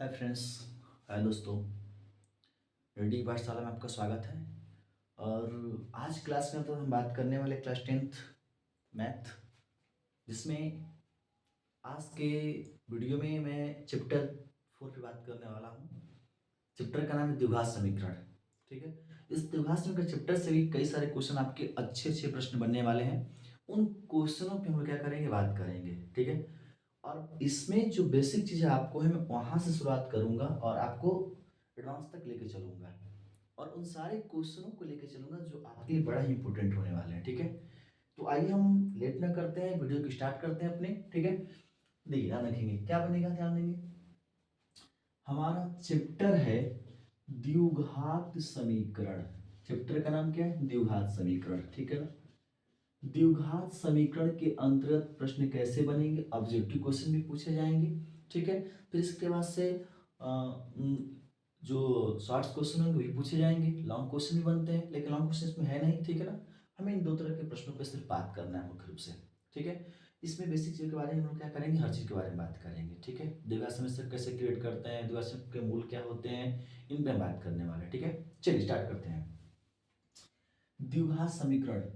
Hi friends. हाय दोस्तों। Ready पाठशाला में आपका स्वागत है। और आज क्लास में तो हम बात करने वाले क्लास 10th मैथ, जिसमें आज के वीडियो में मैं चैप्टर 4 पे बात करने वाला हूँ। चैप्टर का नाम है द्विघात समीकरण। ठीक है। इस द्विघात समीकरण चैप्टर से भी कई सारे क्वेश्चन, आपके अच्छे अच्छे प्रश्न बनने वाले हैं। उन क्वेश्चनों पे हम क्या करेंगे, बात करेंगे। ठीक है। और इसमें जो बेसिक चीज़ें आपको है, मैं वहाँ से शुरुआत करूँगा और आपको एडवांस तक लेके चलूँगा, और उन सारे क्वेश्चनों को लेके चलूँगा जो आपके लिए बड़ा ही इंपॉर्टेंट होने वाले हैं। ठीक है। तो आइए हम लेट ना करते हैं, वीडियो की स्टार्ट करते हैं अपने। ठीक है। देखिए, ध्यान रखेंगे क्या बनेगा, ध्यान देंगे। हमारा चैप्टर है द्विघात समीकरण। चैप्टर का नाम क्या है, द्विघात समीकरण। ठीक है ना। द्विघात समीकरण के अंतर्गत प्रश्न कैसे बनेंगे, ऑब्जेक्टिव क्वेश्चन भी पूछे जाएंगे। ठीक है। फिर इसके बाद से जो शॉर्ट क्वेश्चन होंगे वही पूछे जाएंगे। लॉन्ग क्वेश्चन भी बनते हैं, लेकिन लॉन्ग क्वेश्चन इसमें है नहीं। ठीक है ना। हमें इन दो तरह के प्रश्नों पर सिर्फ बात करना है मुख्य रूप से। ठीक है। इसमें बेसिक चीज़ के बारे में हम लोग क्या करेंगे, हर चीज़ के बारे में बात करेंगे। ठीक है। द्विघात समीकरण कैसे क्रिएट करते हैं, द्विघात समीकरण के मूल क्या होते हैं, इन पर हम बात करने वाले हैं। ठीक है। चलिए स्टार्ट करते हैं। द्विघात समीकरण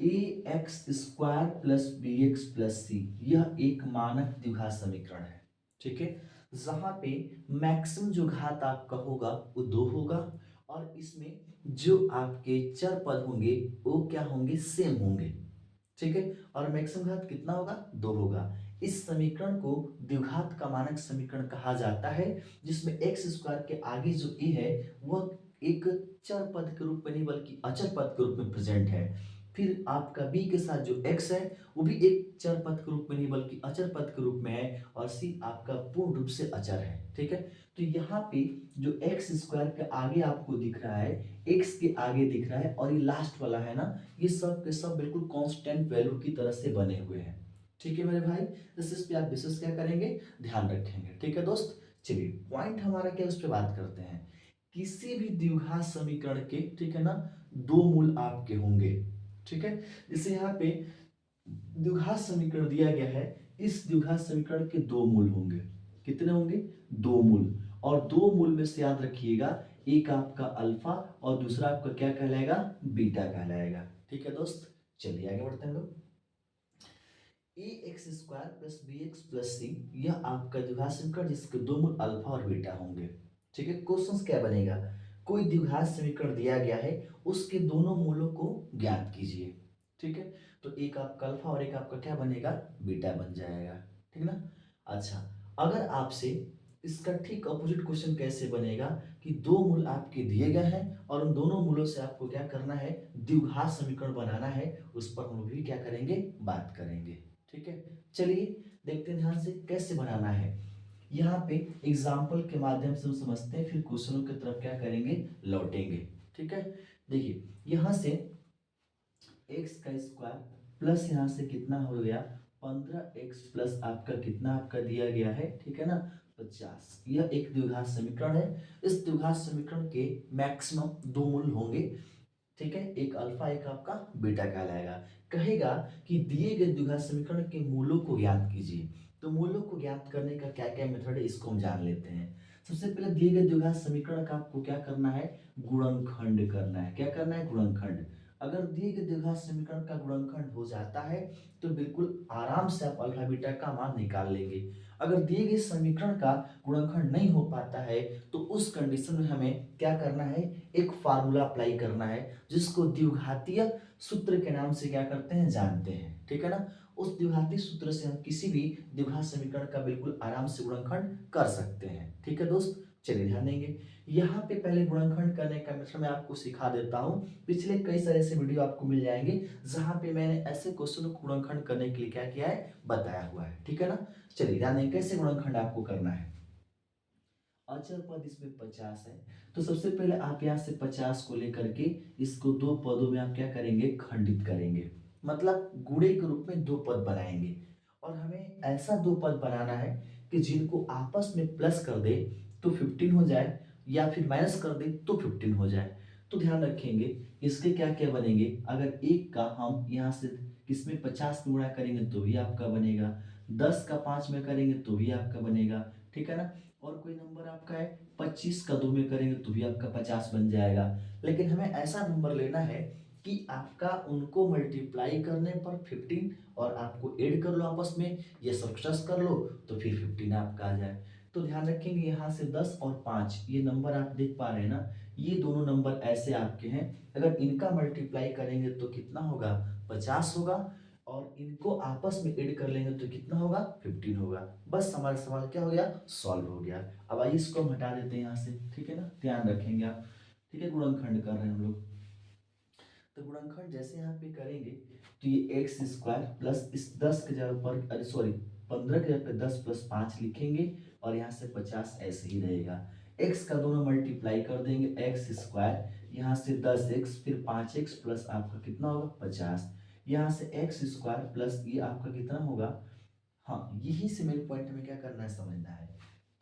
A X square plus B X plus C, यह एक मानक द्विघात समीकरण है। ठीक है। जहां पे मैक्सिमम जो घात आपका होगा वो 2 होगा, और इसमें जो आपके चर पद होंगे वो क्या होंगे, सेम होंगे। ठीक है। और मैक्सिमम घात कितना होगा, 2 होगा। इस समीकरण को द्विघात का मानक समीकरण कहा जाता है, जिसमें एक्स स्क्वायर के आगे जो ए है वह एक चर पद के रूप में नहीं बल्कि अचर पद के रूप में प्रेजेंट है। फिर आपका बी के साथ जो एक्स है वो भी एक चर पद के रूप में नहीं बल्कि अचर पद के रूप में है, और सी आपका पूर्ण रूप से अचर है। ठीक है। तो यहाँ पे जो एक्स स्क्वायर के आगे आपको दिख रहा है, एक्स के आगे दिख रहा है, और ये लास्ट वाला है ना, ये सब के सब बिल्कुल कांस्टेंट वैल्यू की तरह से बने हुए हैं। ठीक है मेरे भाई। इस पे आप विशेष क्या करेंगे, ध्यान रखेंगे। ठीक है दोस्त। चलिए पॉइंट हमारा क्या है उस पर बात करते हैं। किसी भी द्विघात समीकरण के, ठीक है ना, दो मूल आपके होंगे। ठीक है। जैसे यहाँ पे द्विघात समीकरण दिया गया है, इस द्विघात समीकरण के दो मूल होंगे। कितने होंगे, दो मूल। और दो मूल में से याद रखिएगा, एक आपका अल्फा और दूसरा आपका क्या कहलाएगा, बीटा कहलाएगा। ठीक है दोस्त। चलिए आगे बढ़ते हैं लोग। A X square plus B X plus C, यह आपका द्विघात समीकरण जिसके दो मूल अल्फा और बीटा होंगे। ठीक है। क्वेश्चन क्या बनेगा, कोई द्विघात समीकरण दिया गया है, उसके दोनों मूलों को ज्ञात कीजिए। ठीक है। तो एक आपका अल्फा और एक आपका क्या बनेगा, बीटा बन जाएगा। ठीक ना। अच्छा, अगर आपसे इसका ठीक अपोजिट क्वेश्चन कैसे बनेगा कि दो मूल आपके दिए गए हैं और उन दोनों मूलों से आपको क्या करना है, द्विघात समीकरण बनाना है, उस पर हम भी क्या करेंगे, बात करेंगे। ठीक है। चलिए देखते हैं ध्यान से कैसे बनाना है। यहाँ पे एग्जाम्पल के माध्यम से हम समझते हैं, फिर क्वेश्चनों की तरफ क्या करेंगे, लौटेंगे। ठीक है। देखिए यहाँ से एक्स का स्क्वायर प्लस यहाँ से कितना हो गया, 15x प्लस आपका कितना आपका दिया गया है, ठीक है ना, 50। यह एक द्विघात समीकरण है। इस द्विघात समीकरण के मैक्सिमम दो मूल होंगे। ठीक है। एक अल्फा एक आपका बीटा कहलाएगा। कहेगा कि दिए गए द्विघात समीकरण के मूलों को ज्ञात कीजिए। तो मूलों को ज्ञात करने का क्या क्या मेथड है, इसको हम जान लेते हैं। सबसे पहले दिए गए द्विघात समीकरण का आपको क्या करना है, गुणनखंड करना है। क्या करना है, गुणनखंड। अगर दिए गए द्विघात समीकरण का गुणनखंड हो जाता है तो बिल्कुल आराम से आप अल्फा बीटा का मान निकाल लेंगे। अगर दिए गए समीकरण का गुणनखंड नहीं हो पाता है तो उस कंडीशन में हमें क्या करना है, एक फार्मूला अप्लाई करना है, जिसको द्विघातीय सूत्र के नाम से क्या करते हैं, जानते हैं। ठीक है ना। उस द्विघातीय सूत्र से हम किसी भी द्विघात समीकरण का बिल्कुल आराम से गुणनखंड कर सकते हैं। ठीक है दोस्त। चलिए ध्यान देंगे। यहाँ पे पहले गुणनखंड करने का मेथड मैं आपको सिखा देता हूँ। पिछले कई सारे ऐसे वीडियो आपको मिल जाएंगे जहां पे मैंने ऐसे क्वेश्चन को गुणनखंड करने के लिए क्या किया है, बताया हुआ है। ठीक है ना। चलिए ध्यान देंगे कैसे गुणनखंड आपको करना है। अचर पद इसमें 50 है, तो सबसे पहले आप यहाँ से 50 को लेकर के इसको दो पदों में आप क्या करेंगे, खंडित करेंगे। मतलब गुणे के रूप में दो पद बनाएंगे, और हमें ऐसा दो पद बनाना है कि जिनको आपस में प्लस कर दे तो 15 हो जाए, या फिर माइनस कर दे तो 15 हो जाए। तो ध्यान रखेंगे इसके क्या क्या बनेंगे। अगर एक का हम यहाँ से किसमें 50 में गुणा करेंगे तो भी आपका बनेगा, 10 का 5 में करेंगे तो भी आपका बनेगा। ठीक है ना। और कोई नंबर आपका है 25 का 2 में करेंगे तो भी आपका 50 बन जाएगा। लेकिन हमें ऐसा नंबर लेना है कि आपका उनको मल्टीप्लाई करने पर 15 और आपको ऐड कर लो आपस में या सबट्रैक्ट कर लो तो फिर 15 आपका आ जाए। तो ध्यान रखेंगे यहाँ से 10 और 5 ये नंबर आप देख पा रहे हैं ना, ये दोनों नंबर ऐसे आपके हैं, अगर इनका मल्टीप्लाई करेंगे तो कितना होगा 50 होगा और इनको आपस में ऐड कर लेंगे तो कितना होगा 15 होगा। बस हमारा सवाल क्या हो गया, सॉल्व हो गया। अब आइए इसको हम हटा देते हैं यहाँ से, ठीक है ना, ध्यान रखेंगे आप। ठीक है, गुणनखंड कर रहे हैं हम लोग, तो गुणनखंड जैसे यहाँ पे करेंगे तो ये एक्स स्क्वायर प्लस इस 10 के जगह पर, अरे सॉरी 15 के जगह पे 10 प्लस 5 लिखेंगे और यहाँ से 50 ऐसे ही रहेगा। x का दोनों मल्टीप्लाई कर देंगे, एक्स स्क्वायर यहाँ से 10x फिर 5x प्लस आपका कितना होगा 50, यहाँ से एक्स स्क्वायर प्लस ये आपका कितना होगा, हाँ यही से मेरे पॉइंट में क्या करना है समझना है।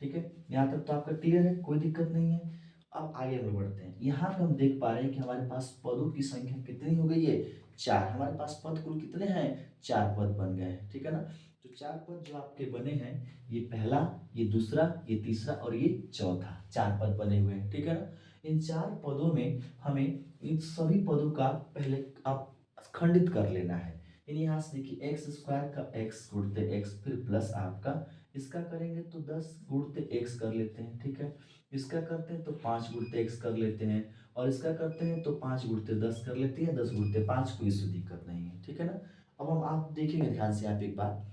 ठीक है, यहाँ तक तो आपका क्लियर है, कोई दिक्कत नहीं है। अब आगे हम लोग बढ़ते हैं। यहाँ पे हम देख पा रहे हैं कि हमारे पास पदों की संख्या कितनी हो गई है, 4। हमारे पास पद कुल कितने हैं, 4 पद बन गए हैं। ठीक है ना, तो 4 पद जो आपके बने हैं, ये पहला, ये दूसरा, ये तीसरा और ये चौथा, 4 पद बने हुए हैं। ठीक है ना, इन 4 पदों में हमें इन सभी पदों का पहले आप खंडित कर लेना है। यानी यहाँ से देखिए एक्स स्क्वायर का एक्स गुणते एक्स फिर प्लस आपका इसका करेंगे तो 10 गुणते एक्स कर लेते हैं। ठीक है, इसका करते हैं तो 5 गुणते एक्स कर लेते हैं और इसका करते हैं तो 5 गुणते 10 कर लेते हैं, 10 गुणते 5, कोई इसमें दिक्कत नहीं है। ठीक है ना, अब हम आप देखेंगे ध्यान से आप एक बार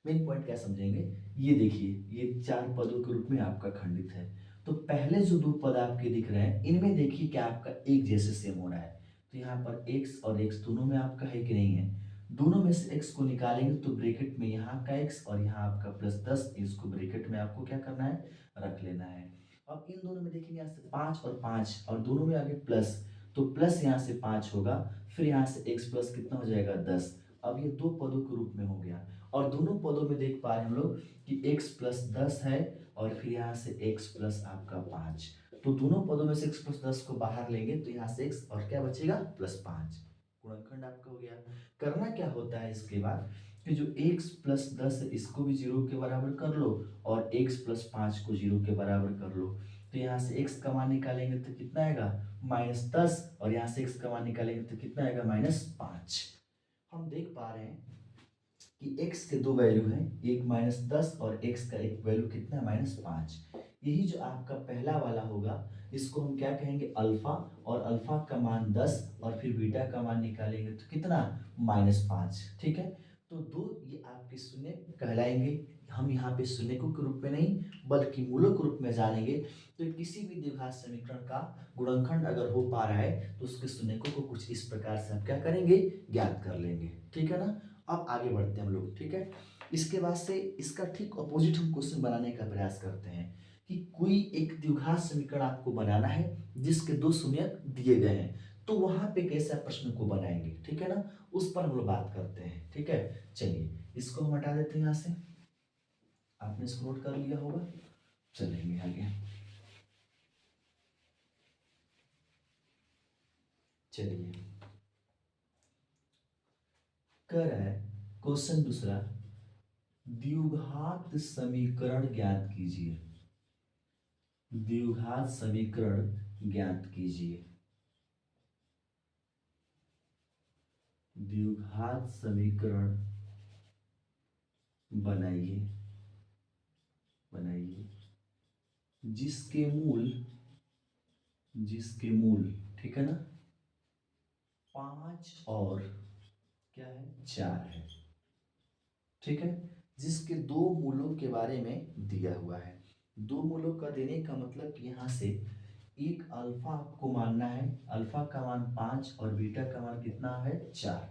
मेन पॉइंट क्या समझेंगे। ये देखिए ये 4 पदों के रूप में आपका खंडित है, तो पहले जो 2 पद आपके दिख रहे हैं इनमें देखिए क्या आपका एक जैसे सेम हो रहा है, तो यहाँ पर x और x दोनों में आपका है कि नहीं है। दोनों में से x को निकालेंगे तो ब्रैकेट में यहाँ का x और यहाँ आपका +10, इसको ब्रैकेट में आपको क्या करना है, रख लेना है। अब इन दोनों में देखेंगे यहाँ से 5 और 5 और दोनों में आगे प्लस, तो प्लस यहाँ से 5 होगा फिर यहाँ से x प्लस कितना हो जाएगा 10। अब ये 2 पदों के रूप में हो गया और दोनों पदों में देख पा रहे हैं हम लोग कि x प्लस 10 है और फिर यहाँ से x प्लस आपका 5, तो दोनों पदों में से x प्लस 10 को बाहर लेंगे तो यहाँ से x और क्या बचेगा +5, गुणनखंड आपका हो गया। करना क्या होता है इसके बाद कि जो x प्लस 10 है इसको भी 0 के बराबर कर लो और x प्लस 5 को 0 के बराबर कर लो, तो यहाँ से x का मान निकालेंगे तो कितना आएगा -10 और यहाँ से x का मान निकालेंगे तो कितना आएगा -5। हम देख पा रहे हैं कि x के 2 वैल्यू हैं, एक -10 और x का एक वैल्यू कितना है -5। यही जो आपका पहला वाला होगा इसको हम क्या कहेंगे अल्फा, और अल्फा का मान 10 और फिर बीटा का मान निकालेंगे तो कितना -5। ठीक है, तो 2 ये आपके शून्य कहलाएंगे। हम यहाँ पे शून्यकों के रूप में नहीं बल्कि मूलों के रूप में जानेंगे। तो किसी भी द्विघात समीकरण का गुणनखंड अगर हो पा रहा है तो उसके शून्यकों को कुछ इस प्रकार से हम क्या करेंगे, ज्ञात कर लेंगे। ठीक है ना, अब आगे बढ़ते हैं हम लोग। ठीक है, इसके बाद से इसका ठीक अपोजिट हम क्वेश्चन बनाने का प्रयास करते हैं कि कोई एक द्विघात समीकरण आपको बनाना है जिसके 2 शून्यक दिए गए हैं, तो वहां पे कैसे प्रश्न को बनाएंगे। ठीक है ना, उस पर हम लोग बात करते हैं। ठीक है, चलिए इसको हम हटा देते हैं यहाँ से, आपने इसको नोट कर लिया होगा। चलेंगे आगे, चलिए कर रहा है क्वेश्चन दूसरा, द्विघात समीकरण ज्ञात कीजिए। द्विघात समीकरण ज्ञात कीजिए। द्विघात समीकरण बनाइए, बनाइए जिसके मूल, जिसके मूल, ठीक है ना, 5 और क्या है 4 है। ठीक है, जिसके 2 मूलों के बारे में दिया हुआ है। 2 मूलों का देने का मतलब यहाँ से एक अल्फा आपको मानना है, अल्फा का मान 5 और बीटा का मान कितना है 4।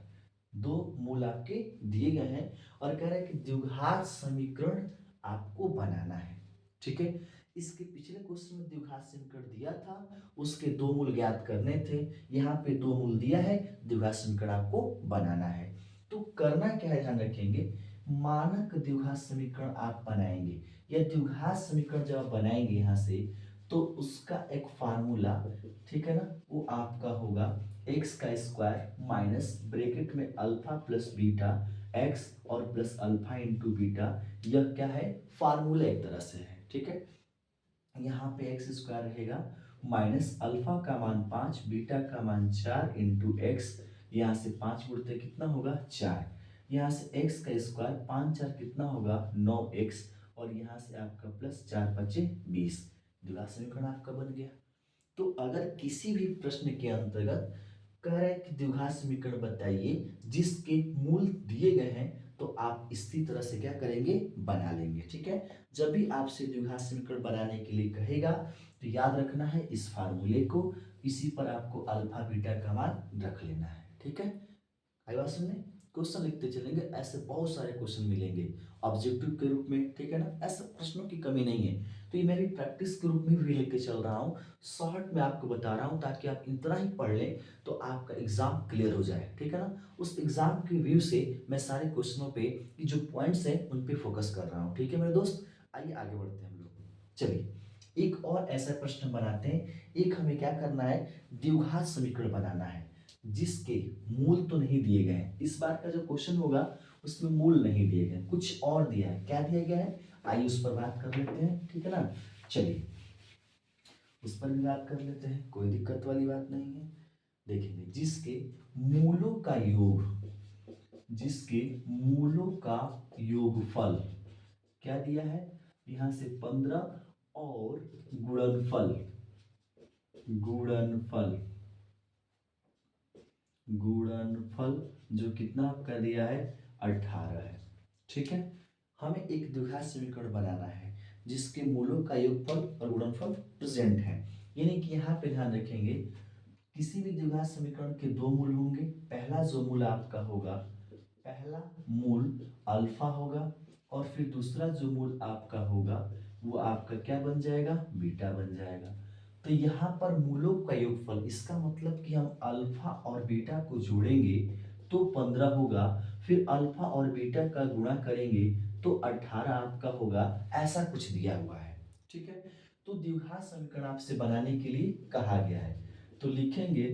2 मूल आपके दिए गए हैं और कह रहे हैं कि द्विघात समीकरण आपको बनाना है। ठीक है, इसके पिछले क्वेश्चन में द्विघात समीकरण दिया था, उसके 2 मूल ज्ञात करने थे। यहाँ पे 2 मूल दिया है, द्विघात समीकरण आपको बनाना है। तो करना क्या है ध्यान रखेंगे, मानक द्विघात समीकरण आप बनाएंगे या द्विघात समीकरण जब आप बनाएंगे यहाँ से तो उसका एक फार्मूला, ठीक है ना, वो आपका होगा एक्स का स्क्वायर माइनस ब्रैकेट में अल्फा प्लस बीटा एक्स और प्लस अल्फा इंटू बीटा। यह क्या है, फार्मूला एक तरह से है। ठीक है। यहाँ पे एक्स स्क्वायर रहेगा माइनस अल्फा का मान 5, बीटा का मान 4 इंटू एक्स, यहाँ से 5 गुणते कितना होगा 4, यहाँ से एक्स का स्क्वायर 5 4 कितना होगा 9x, और यहाँ से आपका प्लस 4 5 20, द्विघात समीकरण आपका बन गया। तो अगर किसी भी प्रश्न के अंतर्गत कह रहा है कि द्विघात समीकरण बताइए जिसके मूल दिए गए हैं, तो आप इसी तरह से क्या करेंगे बना लेंगे। ठीक है, जब भी आपसे द्विघात समीकरण बनाने के लिए कहेगा तो याद रखना है इस फार्मूले को, इसी पर आपको अल्फा बीटा का मान रख लेना है। ठीक है, आई बात सुनने, क्वेश्चन लिखते चलेंगे, ऐसे बहुत सारे क्वेश्चन मिलेंगे ऑब्जेक्टिव के रूप में। ठीक है ना, ऐसे प्रश्नों की कमी नहीं है। तो ये मैं भी प्रैक्टिस के रूप में भी लेके चल रहा हूँ, शॉर्ट में आपको बता रहा हूँ ताकि आप इतना ही पढ़ लें तो आपका एग्जाम क्लियर हो जाए। ठीक है ना, उस एग्जाम के व्यू से मैं सारे क्वेश्चनों पे की जो पॉइंट्स हैं उन पे फोकस कर रहा हूँ। ठीक है मेरे दोस्त, आइए आगे बढ़ते हैं हम लोग। चलिए एक और ऐसा प्रश्न बनाते हैं। एक हमें क्या करना है, द्विघात समीकरण बनाना है जिसके मूल तो नहीं दिए गए हैं। इस बार का जो क्वेश्चन होगा उसमें मूल नहीं दिए गए, कुछ और दिया है। क्या दिया गया है आइए उस पर बात कर लेते हैं। ठीक है ना, चलिए उस पर भी बात कर लेते हैं, कोई दिक्कत वाली बात नहीं है। देखेंगे जिसके मूलों का योग, जिसके मूलों का योगफल क्या दिया है, यहां से 15 और गुणनफल, गुणनफल गुणनफल जो कितना आपका दिया है 18 है। ठीक है, हमें एक द्विघात समीकरण बनाना है जिसके मूलों का योगफल और गुणनफल प्रेजेंट है। यानी कि यहाँ पे ध्यान रखेंगे किसी भी द्विघात समीकरण के दो मूल होंगे। पहला जो मूल आपका होगा, पहला मूल अल्फा होगा, और फिर दूसरा जो मूल आपका होगा वो आपका क्या बन जाएगा, बीटा बन जाएगा। तो यहाँ पर मूलों का योगफल, इसका मतलब कि हम अल्फा और बीटा को जोड़ेंगे तो 15 होगा, फिर अल्फा और बीटा का गुणा करेंगे तो 18 आपका होगा, ऐसा कुछ दिया हुआ है। ठीक है, तो द्विघात समीकरण आपसे बनाने के लिए कहा गया है, तो लिखेंगे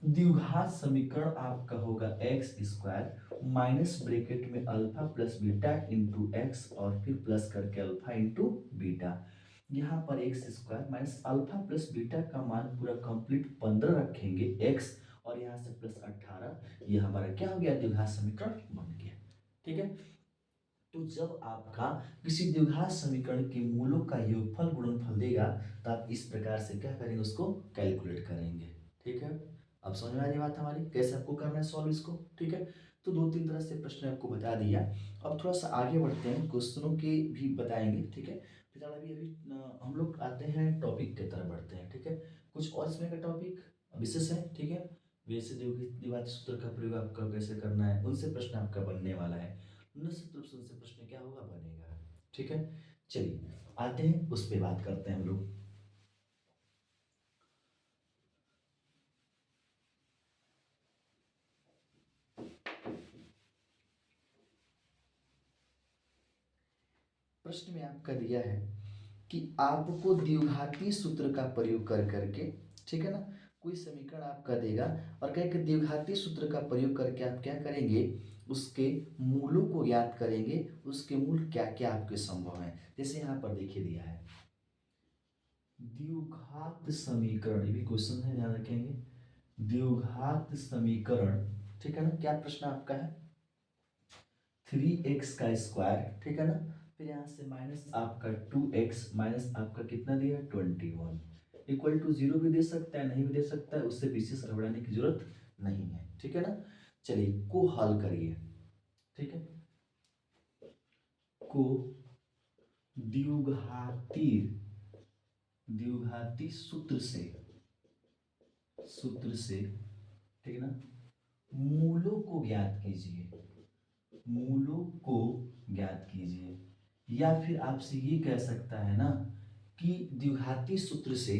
द्विघात समीकरण आपका होगा एक्स स्क्वायर माइनस ब्रैकेट में alpha plus beta into x, और फिर प्लस करके अल्फा इंटू बीटा। यहाँ पर x square minus alpha plus beta का मान पूरा कंप्लीट 15 रखेंगे एक्स, और यहाँ से प्लस 18, ये हमारा क्या हो गया द्विघात समीकरण बन गया। ठीक है, तो जब आपका किसी द्विघात समीकरण के मूलों का योगफल गुणनफल देगा तो आप इस प्रकार से क्या करेंगे, उसको कैलकुलेट करेंगे। ठीक है, अब समझ में आ रही बात हमारी, कैसे आपको करना है सॉल्व इसको। ठीक है, तो दो तीन तरह से प्रश्न आपको बता दिया। अब थोड़ा सा आगे बढ़ते हैं, क्वेश्चनों के भी बताएंगे। ठीक है, फिलहाल अभी अभी हम लोग आते हैं टॉपिक की तरफ बढ़ते हैं। ठीक है, कुछ और इसमें का टॉपिक विशेष है। ठीक है, वैसे द्विघात सूत्र का प्रयोग आपका कैसे करना है उनसे प्रश्न आपका बनने वाला है, निश्चित रूप से उनसे प्रश्न क्या होगा बनेगा। ठीक है, चलिए आते हैं उस पर बात करते हैं हम लोग। प्रश्न में आपका दिया है कि आपको द्विघाती सूत्र का प्रयोग कर करके, ठीक है ना, कोई समीकरण आपका देगा और कहे कि द्विघाती सूत्र का प्रयोग करके आप क्या करेंगे, उसके मूलों को याद करेंगे, उसके मूल क्या क्या आपके संभव हैं। जैसे यहाँ पर देखिए दिया है द्विघात समीकरण, ये भी क्वेश्चन है ध्यान रखेंगे, द्विघात समीकरण। ठीक है ना, क्या प्रश्न आपका है 3x का स्क्वायर, ठीक है ना, फिर यहाँ से माइनस आपका 2x माइनस आपका कितना दिया 21 इक्वल टू 0 भी दे सकता है नहीं भी दे सकता है, उससे विशेष घबराने की जरूरत नहीं है। ठीक है ना, चलिए को हल करिए। ठीक है, को द्विघाती द्विघाती सूत्र से, सूत्र से, ठीक है ना, मूलों को ज्ञात कीजिए, मूलों को ज्ञात कीजिए। या फिर आपसे ये कह सकता है ना कि द्विघाती सूत्र से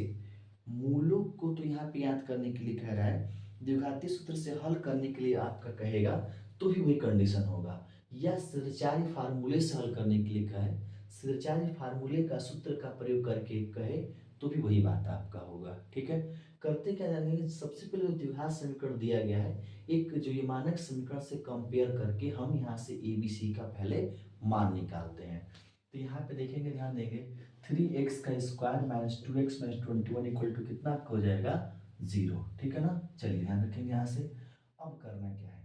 मूलों को तो यहाँ पे याद करने के लिए कह रहा है, द्विघाती सूत्र से हल करने के लिए आपका कहेगा तो ही वही कंडीशन होगा, या सिरचारी फार्मूले से हल करने के लिए कहे, सिरचारी फार्मूले का सूत्र का प्रयोग करके कहे तो भी वही बात आपका होगा। ठीक है, करते क्या जानेंगे, सबसे पहले जो द्विघात समीकरण दिया गया है, एक जो ये मानक समीकरण से कंपेयर करके हम यहाँ से ए बी सी का पहले मान निकालते हैं। तो यहाँ पे देखेंगे, ध्यान देंगे, 3x का square minus 2x minus 21 equal to कितना आपका हो जाएगा 0, ठीक है ना। चलिए ध्यान रखेंगे यहाँ से। अब करना क्या है,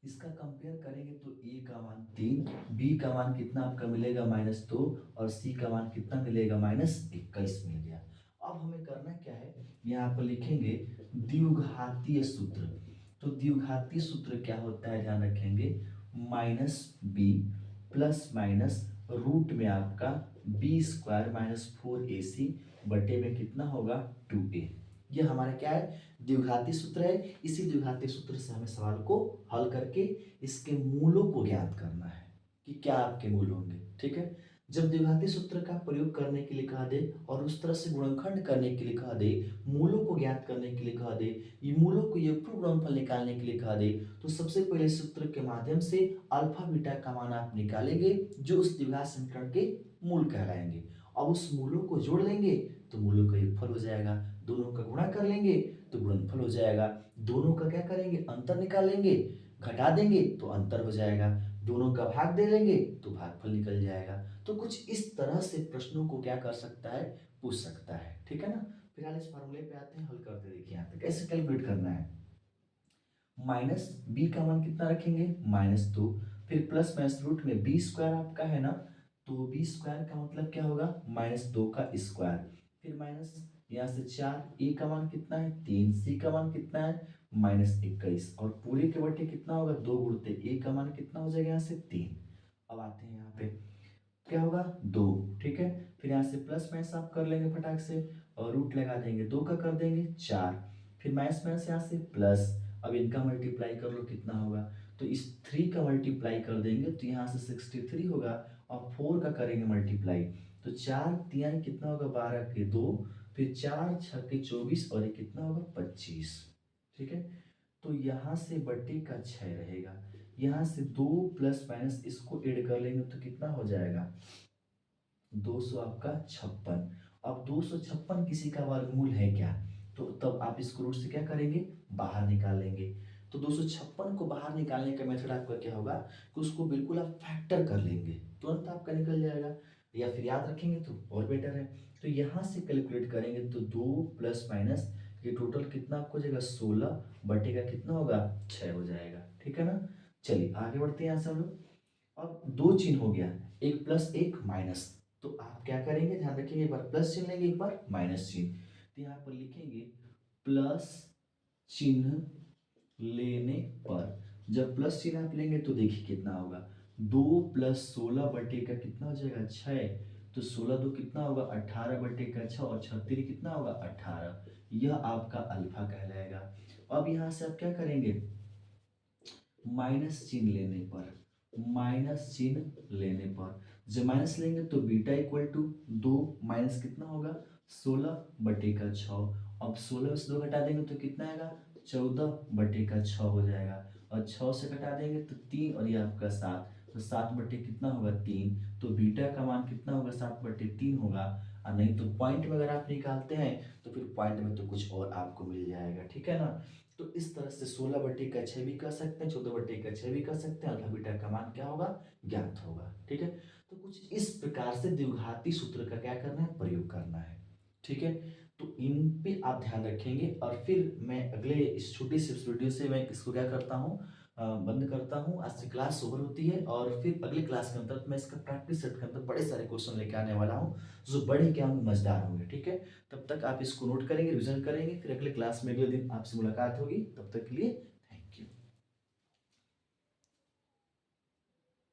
इसका कंपेयर करेंगे तो a का मान 3, b का मान कितना आपका मिलेगा -2 और c का मान कितना मिलेगा -21 मिल गया। अब हमें करना क्या है, यहाँ पर लिखेंगे द्विघातीय सूत्र। तो द्विघातीय सूत्र क्या होता है, ध्यान रखेंगे, -b प्लस माइनस रूट में आपका b स्क्वायर माइनस 4ac बटे में कितना होगा 2a। ये हमारा क्या है, द्विघाती सूत्र है। इसी द्विघाती सूत्र से हमें सवाल को हल करके इसके मूलों को ज्ञात करना है कि क्या आपके मूल होंगे, ठीक है। जब द्विघाती सूत्र का प्रयोग करने के लिए कहा दे और उस तरह से गुणनखंड करने के लिए कहा दे, मूलों को ज्ञात करने के लिए कहा दे, ये मूलों को योगफल गुणनफल निकालने के लिए कहा दे, तो सबसे पहले सूत्र के माध्यम से अल्फा बीटा का मान आप निकालेंगे जो उस द्विघात समीकरण के मूल कहलाएंगे। अब उस मूलों को जोड़ लेंगे तो मूलों का योगफल हो जाएगा, दोनों का गुणा कर लेंगे तो गुणनफल हो जाएगा, दोनों का क्या करेंगे अंतर निकालेंगे, घटा देंगे तो अंतर हो जाएगा, दोनों का भाग दे लेंगे तो भागफल निकल जाएगा। तो कुछ इस तरह से प्रश्नों को क्या कर सकता है, पूछ सकता है, ठीक है ना। फिलहाल इस फार्मूले पे आते हैं, हल करते देखिए यहाँ पे कैसे कैलकुलेट करना है। माइनस बी का मान कितना रखेंगे -2, फिर प्लस माइनस रूट में बी स्क्वायर आपका है ना, तो बी स्क्वायर का मतलब क्या होगा -2 का स्क्वायर, फिर माइनस यहाँ से 4, ए का मान कितना है 3, सी का मान कितना है -21 और पूरे के बटे कितना होगा 2 गुणते ए का मान कितना हो जाएगा यहाँ से 3। अब आते हैं यहाँ पे क्या होगा 2, ठीक है। फिर यहाँ से प्लस माइनस आप कर लेंगे फटाक से और रूट लगा देंगे, 2 का कर देंगे 4, फिर माइनस माइनस यहाँ से प्लस, अब इनका मल्टीप्लाई कर लो कितना होगा, तो इस 3 का मल्टीप्लाई कर देंगे तो यहाँ से 63 होगा और 4 का करेंगे मल्टीप्लाई तो 4 तिहाई कितना होगा 12 के 2, फिर 4 6 के 24 और ये कितना होगा 25, ठीक है। तो यहाँ से बटे का 6 रहेगा, यहाँ से 2 प्लस माइनस इसको ऐड कर लेंगे तो कितना हो जाएगा 200 आपका 56। अब 256 किसी का वर्गमूल है क्या, तो तब आप इसको रूट से क्या करेंगे बाहर निकालेंगे। तो 256 को बाहर निकालने का मेथड आपका क्या होगा कि उसको बिल्कुल आप फैक्टर कर लेंगे, तुरंत आपका निकल जाएगा, या फिर याद रखेंगे तो और बेटर है। तो यहाँ से कैलकुलेट करेंगे तो 2 प्लस माइनस ये टोटल कितना आपको हो जाएगा 16 बटे का कितना होगा 6 हो जाएगा, ठीक है ना। चलिए आगे बढ़ते हैं यहाँ से हम लोग। अब दो चिन्ह हो गया, एक प्लस एक माइनस, तो आप क्या करेंगे ध्यान रखिए, एक बार प्लस चिन्ह लेंगे एक बार माइनस चिन्ह, तो यहाँ पर लिखेंगे प्लस चिन्ह लेने पर, जब प्लस चिन्ह आप लेंगे तो देखिए कितना होगा 2 प्लस 16 बटे का कितना हो जाएगा 6, तो 16 दो कितना होगा 18 बटे का 6 और 36 कितना होगा 18, यह आपका अल्फा कहलाएगा। अब यहाँ से आप क्या करेंगे माइनस चिन्ह लेने पर, माइनस चिन्ह लेने पर जब माइनस लेंगे तो बीटा इक्वल टू 2 माइनस कितना होगा 16 बटे का 6, अब 16 में से 2 घटा देंगे तो कितना आएगा 14 बटे का 6 हो जाएगा, और 6 से घटा देंगे तो 3 और ये आपका 7, तो 7 बटे कितना होगा 3, तो बीटा का मान कितना होगा 7 बटे 3 होगा। और नहीं तो पॉइंट में अगर आप निकालते हैं तो फिर पॉइंट में तो कुछ और आपको मिल जाएगा, ठीक है ना। तो इस तरह से 16 बटे का 6 भी कर सकते हैं, 14 बटे का 6 भी कर सकते हैं, अल्फा बीटा का मान क्या होगा ज्ञात होगा, ठीक है। तो कुछ इस प्रकार से द्विघाती सूत्र का क्या करना है प्रयोग करना है, ठीक है। तो इन पे आप ध्यान रखेंगे और फिर मैं अगले इस छोटी सी वीडियो से मैं इसको क्या करता हूँ बंद करता हूँ। आज से क्लास ओवर होती है और फिर अगले क्लास के अंदर मैं इसका प्रैक्टिस सेट के अंदर बड़े सारे क्वेश्चन लेके आने वाला हूँ जो बड़े क्या होंगे मजेदार होंगे, ठीक है। तब तक आप इसको नोट करेंगे, रिविजन करेंगे, फिर अगले क्लास में अगले दिन आपसे मुलाकात होगी, तब तक के लिए थैंक यू।